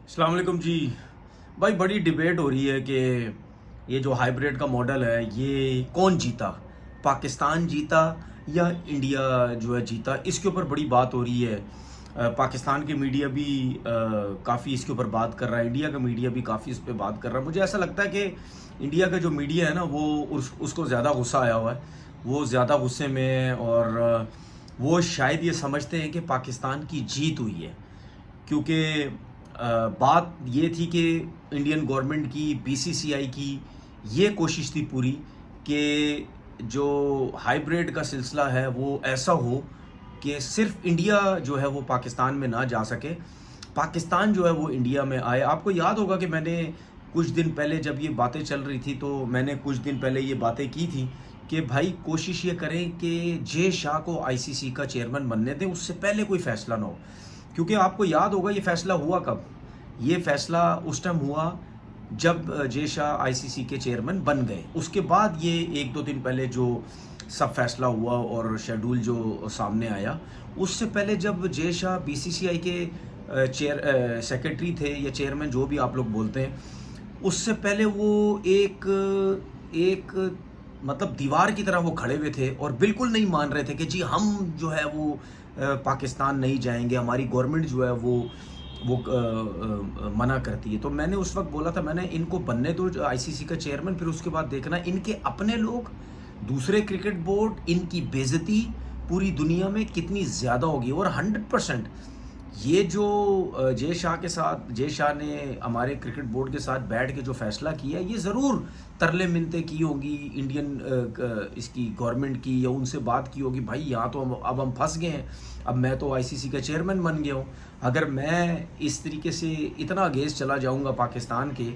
السلام علیکم جی. بھائی بڑی ڈیبیٹ ہو رہی ہے کہ یہ جو ہائیبریڈ کا ماڈل ہے یہ کون جیتا, پاکستان جیتا یا انڈیا جو ہے جیتا. اس کے اوپر بڑی بات ہو رہی ہے. پاکستان کی میڈیا بھی کافی اس کے اوپر بات کر رہا ہے, انڈیا کا میڈیا بھی کافی اس پہ بات کر رہا ہے. مجھے ایسا لگتا ہے کہ انڈیا کا جو میڈیا ہے نا وہ اس کو زیادہ غصہ آیا ہوا ہے, وہ زیادہ غصے میں ہے اور وہ شاید یہ سمجھتے ہیں کہ پاکستان کی جیت ہوئی ہے. کیونکہ بات یہ تھی کہ انڈین گورنمنٹ کی, بی سی سی آئی کی یہ کوشش تھی پوری کہ جو ہائیبریڈ کا سلسلہ ہے وہ ایسا ہو کہ صرف انڈیا جو ہے وہ پاکستان میں نہ جا سکے, پاکستان جو ہے وہ انڈیا میں آئے. آپ کو یاد ہوگا کہ میں نے کچھ دن پہلے جب یہ باتیں چل رہی تھی تو میں نے کچھ دن پہلے یہ باتیں کی تھی کہ بھائی کوشش یہ کریں کہ جے شاہ کو آئی سی سی کا چیئرمین بننے دیں, اس سے پہلے کوئی فیصلہ نہ ہو. کیونکہ آپ کو یاد ہوگا یہ فیصلہ ہوا کب, یہ فیصلہ اس ٹائم ہوا جب جے شاہ آئی سی سی کے چیئرمین بن گئے. اس کے بعد یہ ایک دو دن پہلے جو سب فیصلہ ہوا اور شیڈول جو سامنے آیا, اس سے پہلے جب جے شاہ بی سی سی آئی کے سیکرٹری تھے یا چیئرمین جو بھی آپ لوگ بولتے ہیں, اس سے پہلے وہ ایک مطلب دیوار کی طرح وہ کھڑے ہوئے تھے اور بالکل نہیں مان رہے تھے کہ جی ہم جو ہے وہ پاکستان نہیں جائیں گے, ہماری گورنمنٹ جو ہے وہ منع کرتی ہے. تو میں نے اس وقت بولا تھا, میں نے ان کو بننے دو آئی سی سی کا چیئرمین, پھر اس کے بعد دیکھنا ان کے اپنے لوگ, دوسرے کرکٹ بورڈ, ان کی بےعزتی پوری دنیا میں کتنی زیادہ ہوگی. اور 100% یہ جو جے شاہ نے ہمارے کرکٹ بورڈ کے ساتھ بیٹھ کے جو فیصلہ کیا ہے, یہ ضرور ترلے منتیں کی ہوں گی انڈین اس کی گورنمنٹ کی, یا ان سے بات کی ہوگی بھائی یہاں تو اب ہم پھنس گئے ہیں, اب میں تو آئی سی سی کا چیئرمین بن گیا ہوں, اگر میں اس طریقے سے اتنا اگینسٹ چلا جاؤں گا پاکستان کے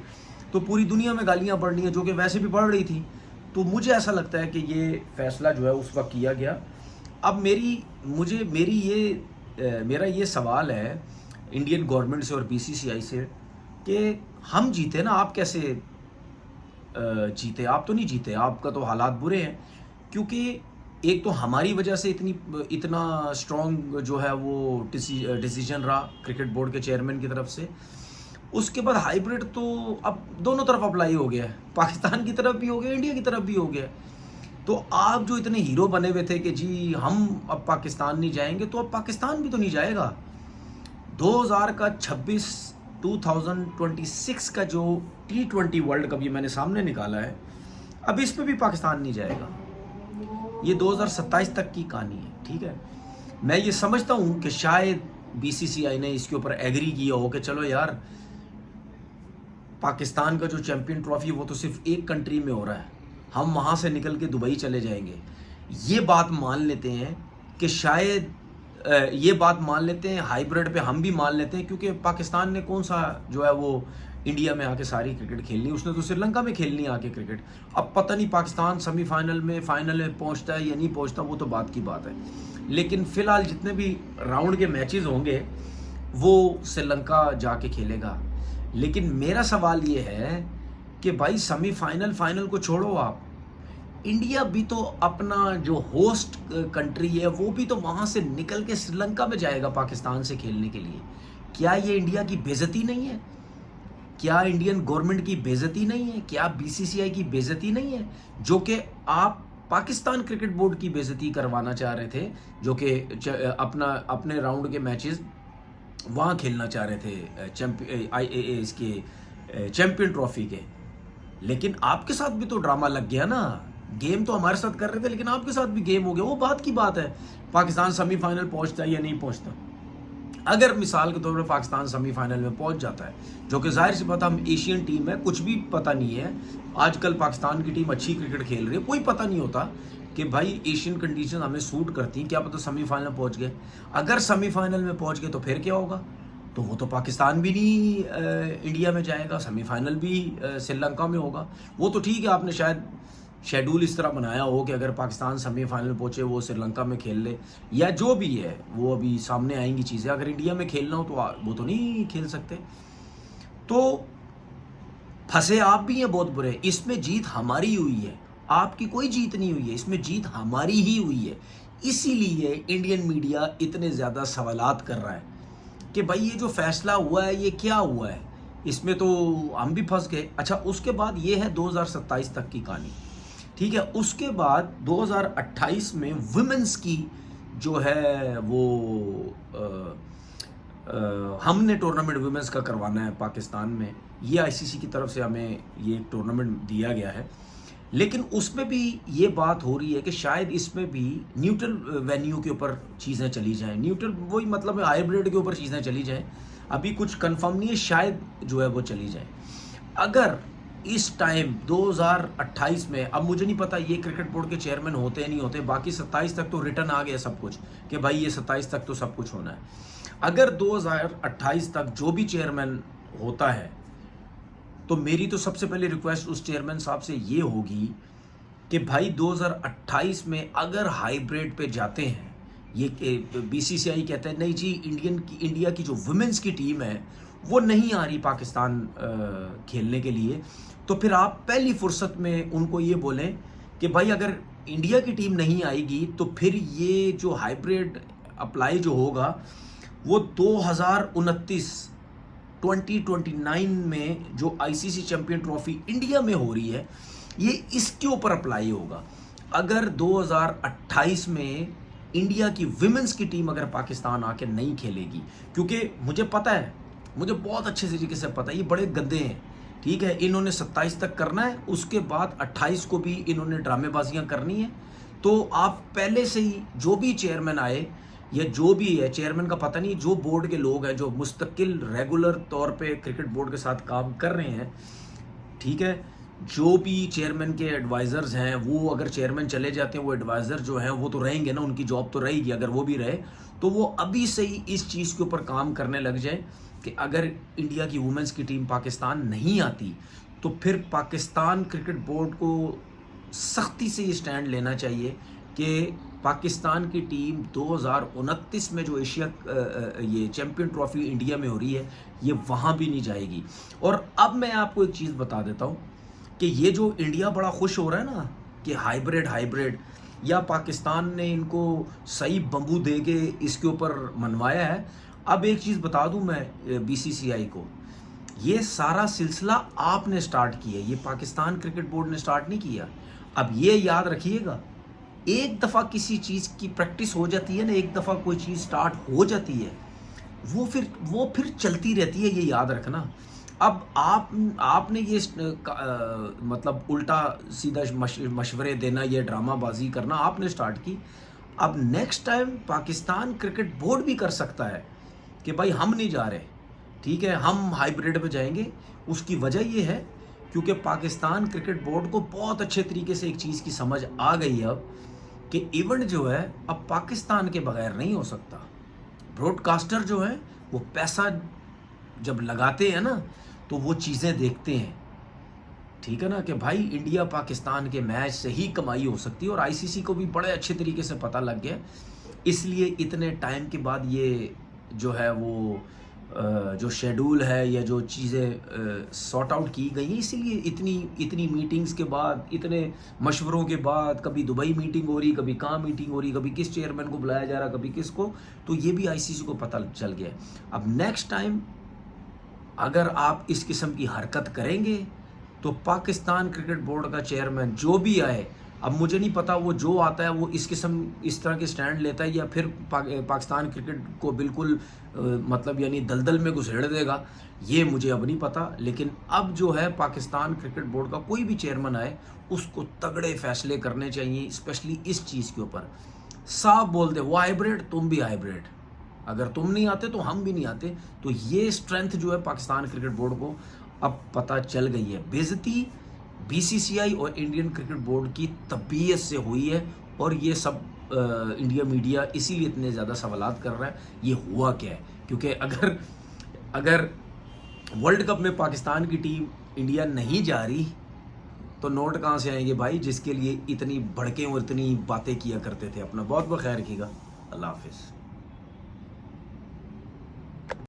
تو پوری دنیا میں گالیاں پڑنی ہیں, جو کہ ویسے بھی پڑھ رہی تھی. تو مجھے ایسا لگتا ہے کہ یہ فیصلہ جو ہے اس وقت کیا گیا. اب میرا یہ سوال ہے انڈین گورنمنٹ سے اور بی سی سی آئی سے کہ ہم جیتے نا, آپ کیسے جیتے؟ آپ تو نہیں جیتے, آپ کا تو حالات برے ہیں. کیونکہ ایک تو ہماری وجہ سے اتنا اسٹرانگ جو ہے وہ ڈیسیجن رہا کرکٹ بورڈ کے چیئرمین کی طرف سے. اس کے بعد ہائیبریڈ تو اب دونوں طرف اپلائی ہو گیا ہے, پاکستان کی طرف بھی ہو گیا, انڈیا کی طرف بھی ہو گیا. تو آپ جو اتنے ہیرو بنے ہوئے تھے کہ جی ہم اب پاکستان نہیں جائیں گے, تو اب پاکستان بھی تو نہیں جائے گا. 2026 کا جو T20 ورلڈ کپ یہ میں نے سامنے نکالا ہے, اب اس پہ بھی پاکستان نہیں جائے گا. یہ 2027 تک کی کہانی ہے. ٹھیک ہے, میں یہ سمجھتا ہوں کہ شاید بی سی سی آئی نے اس کے اوپر ایگری کیا ہو کہ چلو یار پاکستان کا جو چیمپئن ٹرافی وہ تو صرف ایک کنٹری میں ہو رہا ہے, ہم وہاں سے نکل کے دبئی چلے جائیں گے. یہ بات مان لیتے ہیں کہ شاید یہ بات مان لیتے ہیں, ہائیبریڈ پہ ہم بھی مان لیتے ہیں, کیونکہ پاکستان نے کون سا جو ہے وہ انڈیا میں آ کے ساری کرکٹ کھیلنی, اس نے تو سری لنکا میں کھیلنی ہے آ کے کرکٹ. اب پتہ نہیں پاکستان سیمی فائنل میں پہنچتا ہے یا نہیں پہنچتا, وہ تو بات کی بات ہے. لیکن فی الحال جتنے بھی راؤنڈ کے میچز ہوں گے وہ سری لنکا جا کے کھیلے گا. لیکن میرا سوال یہ ہے کہ بھائی سیمی فائنل کو چھوڑو, آپ انڈیا بھی تو اپنا جو ہوسٹ کنٹری ہے وہ بھی تو وہاں سے نکل کے سری لنکا میں جائے گا پاکستان سے کھیلنے کے لیے. کیا یہ انڈیا کی بےعزتی نہیں ہے؟ کیا انڈین گورنمنٹ کی بےعزتی نہیں ہے؟ کیا بی سی سی آئی کی بےعزتی نہیں ہے, جو کہ آپ پاکستان کرکٹ بورڈ کی بےعزتی کروانا چاہ رہے تھے, جو کہ اپنے راؤنڈ کے میچز وہاں کھیلنا چاہ رہے تھے اس کے چیمپئن ٹرافی کے. لیکن آپ کے ساتھ بھی تو ڈرامہ لگ گیا نا, گیم تو ہمارے ساتھ کر رہے تھے لیکن آپ کے ساتھ بھی گیم ہو گیا. وہ بات کی بات ہے پاکستان سیمی فائنل پہنچتا ہے یا نہیں پہنچتا. اگر مثال کے طور پر پاکستان سیمی فائنل میں پہنچ جاتا ہے, جو کہ ظاہر سی بات ہم ایشین ٹیم ہے, کچھ بھی پتہ نہیں ہے, آج کل پاکستان کی ٹیم اچھی کرکٹ کھیل رہی ہے, کوئی پتہ نہیں ہوتا کہ بھائی ایشین کنڈیشن ہمیں سوٹ کرتی ہیں, کیا پتہ سیمی فائنل پہنچ گئے. اگر سیمی فائنل میں پہنچ گئے تو پھر کیا ہوگا؟ تو وہ تو پاکستان بھی نہیں انڈیا میں جائے گا, سیمی فائنل بھی سری لنکا میں ہوگا. وہ تو ٹھیک ہے, آپ نے شاید شیڈول اس طرح بنایا ہو کہ اگر پاکستان سیمی فائنل پہنچے وہ سری لنکا میں کھیل لے, یا جو بھی ہے وہ ابھی سامنے آئیں گی چیزیں. اگر انڈیا میں کھیلنا ہو تو وہ تو نہیں کھیل سکتے. تو پھنسے آپ بھی ہیں بہت برے. اس میں جیت ہماری ہوئی ہے, آپ کی کوئی جیت نہیں ہوئی ہے, اس میں جیت ہماری ہی ہوئی ہے. اسی لیے انڈین میڈیا اتنے زیادہ سوالات کر رہا ہے کہ بھائی یہ جو فیصلہ ہوا ہے یہ کیا ہوا ہے، اس میں تو ہم بھی پھنس گئے۔ اچھا اس کے بعد یہ ہے 2027 تک کی کہانی، ٹھیک ہے۔ اس کے بعد 2028 میں ویمنس کی جو ہے وہ ہم نے ٹورنامنٹ ویمنس کا کروانا ہے پاکستان میں، یہ آئی سی سی کی طرف سے ہمیں یہ ایک ٹورنامنٹ دیا گیا ہے، لیکن اس میں بھی یہ بات ہو رہی ہے کہ شاید اس میں بھی نیوٹرل وینیو کے اوپر چیزیں چلی جائیں، نیوٹرل وہی مطلب ہائیبریڈ کے اوپر چیزیں چلی جائیں، ابھی کچھ کنفرم نہیں ہے، شاید جو ہے وہ چلی جائیں۔ اگر اس ٹائم 2028 میں، اب مجھے نہیں پتا یہ کرکٹ بورڈ کے چیئرمین ہوتے ہیں نہیں ہوتے، باقی 27 تک تو ریٹرن آ گیا سب کچھ کہ بھائی یہ 27 تک تو سب کچھ ہونا ہے۔ اگر 2028 تک جو بھی چیئرمین ہوتا ہے تو میری تو سب سے پہلے ریکویسٹ اس چیئرمین صاحب سے یہ ہوگی کہ بھائی 2028 میں اگر ہائیبریڈ پہ جاتے ہیں، یہ بی سی سی آئی کہتا ہے نہیں جی انڈیا کی جو ویمنس کی ٹیم ہے وہ نہیں آ رہی پاکستان کھیلنے کے لیے، تو پھر آپ پہلی فرصت میں ان کو یہ بولیں کہ بھائی اگر انڈیا کی ٹیم نہیں آئے گی تو پھر یہ جو ہائیبریڈ اپلائی جو ہوگا وہ 2029 میں جو آئی سی سی چیمپئن ٹرافی انڈیا میں ہو رہی ہے یہ اس کے اوپر اپلائی ہوگا۔ اگر 2028 میں انڈیا کی ویمنس کی ٹیم اگر پاکستان آ کے نہیں کھیلے گی، کیونکہ مجھے پتہ ہے، مجھے بہت اچھے طریقے سے پتہ ہے یہ بڑے گندے ہیں، ٹھیک ہے، انہوں نے 27 تک کرنا ہے، اس کے بعد 28 کو بھی انہوں نے ڈرامے بازیاں کرنی ہیں۔ تو آپ پہلے سے ہی جو بھی چیئرمین آئے یا جو بھی ہے، چیئرمین کا پتہ نہیں، جو بورڈ کے لوگ ہیں جو مستقل ریگولر طور پہ کرکٹ بورڈ کے ساتھ کام کر رہے ہیں، ٹھیک ہے، جو بھی چیئرمین کے ایڈوائزرز ہیں وہ اگر چیئرمین چلے جاتے ہیں وہ ایڈوائزر جو ہیں وہ تو رہیں گے نا، ان کی جاب تو رہے گی، اگر وہ بھی رہے تو وہ ابھی سے ہی اس چیز کے اوپر کام کرنے لگ جائیں کہ اگر انڈیا کی وومنس کی ٹیم پاکستان نہیں آتی تو پھر پاکستان کرکٹ بورڈ کو سختی سے یہ سٹینڈ لینا چاہیے کہ پاکستان کی ٹیم 2029 میں جو ایشیا یہ چیمپئن ٹرافی انڈیا میں ہو رہی ہے یہ وہاں بھی نہیں جائے گی۔ اور اب میں آپ کو ایک چیز بتا دیتا ہوں کہ یہ جو انڈیا بڑا خوش ہو رہا ہے نا کہ ہائیبریڈ یا پاکستان نے ان کو صحیح بمبو دے کے اس کے اوپر منوایا ہے، اب ایک چیز بتا دوں میں بی سی سی آئی کو، یہ سارا سلسلہ آپ نے سٹارٹ کیا ہے، یہ پاکستان کرکٹ بورڈ نے سٹارٹ نہیں کیا۔ اب یہ یاد رکھیے گا، ایک دفعہ کسی چیز کی پریکٹس ہو جاتی ہے نا، ایک دفعہ کوئی چیز سٹارٹ ہو جاتی ہے وہ پھر چلتی رہتی ہے، یہ یاد رکھنا۔ اب آپ نے یہ مطلب الٹا سیدھا مشورے دینا، یہ ڈرامہ بازی کرنا آپ نے سٹارٹ کی، اب next time Pakistan cricket board بھی کر سکتا ہے کہ بھائی ہم نہیں جا رہے، ٹھیک ہے، ہم ہائیبریڈ پہ جائیں گے۔ اس کی وجہ یہ ہے کیونکہ پاکستان کرکٹ بورڈ کو بہت اچھے طریقے سے ایک چیز کی سمجھ آ گئی ہے اب کہ ایونٹ جو ہے اب پاکستان کے بغیر نہیں ہو سکتا۔ براڈ کاسٹر جو ہیں وہ پیسہ جب لگاتے ہیں نا تو وہ چیزیں دیکھتے ہیں، ٹھیک ہے نا، کہ بھائی انڈیا پاکستان کے میچ سے ہی کمائی ہو سکتی ہے، اور آئی سی سی کو بھی بڑے اچھے طریقے سے پتہ لگ گیا، اس لیے اتنے ٹائم کے بعد یہ جو ہے وہ جو شیڈول ہے یا جو چیزیں سارٹ آؤٹ کی گئی ہیں، اسی لیے اتنی میٹنگز کے بعد، اتنے مشوروں کے بعد، کبھی دبئی میٹنگ ہو رہی، کبھی کہاں میٹنگ ہو رہی، کبھی کس چیئرمین کو بلایا جا رہا، کبھی کس کو، تو یہ بھی آئی سی سی کو پتہ چل گیا ہے۔ اب نیکسٹ ٹائم اگر آپ اس قسم کی حرکت کریں گے تو پاکستان کرکٹ بورڈ کا چیئرمین جو بھی آئے، اب مجھے نہیں پتا وہ جو آتا ہے وہ اس طرح کے سٹینڈ لیتا ہے یا پھر پاکستان کرکٹ کو بالکل مطلب یعنی دلدل میں گھسیڑ دے گا، یہ مجھے اب نہیں پتا، لیکن اب جو ہے پاکستان کرکٹ بورڈ کا کوئی بھی چیئرمین آئے اس کو تگڑے فیصلے کرنے چاہیے، اسپیشلی اس چیز کے اوپر صاف بول دے وہ ہائیبریڈ، تم بھی ہائیبریڈ، اگر تم نہیں آتے تو ہم بھی نہیں آتے۔ تو یہ اسٹرینتھ جو ہے پاکستان کرکٹ بورڈ کو اب پتہ چل گئی ہے۔ بے عزتی بی سی سی آئی اور انڈین کرکٹ بورڈ کی طبیعت سے ہوئی ہے، اور یہ سب انڈیا میڈیا اسی لیے اتنے زیادہ سوالات کر رہا ہے یہ ہوا کیا ہے، کیونکہ اگر ورلڈ کپ میں پاکستان کی ٹیم انڈیا نہیں جا رہی تو نوٹ کہاں سے آئیں گے بھائی، جس کے لیے اتنی بھڑکیں اور اتنی باتیں کیا کرتے تھے۔ اپنا بہت بہت خیال رکھیے گا، اللہ حافظ۔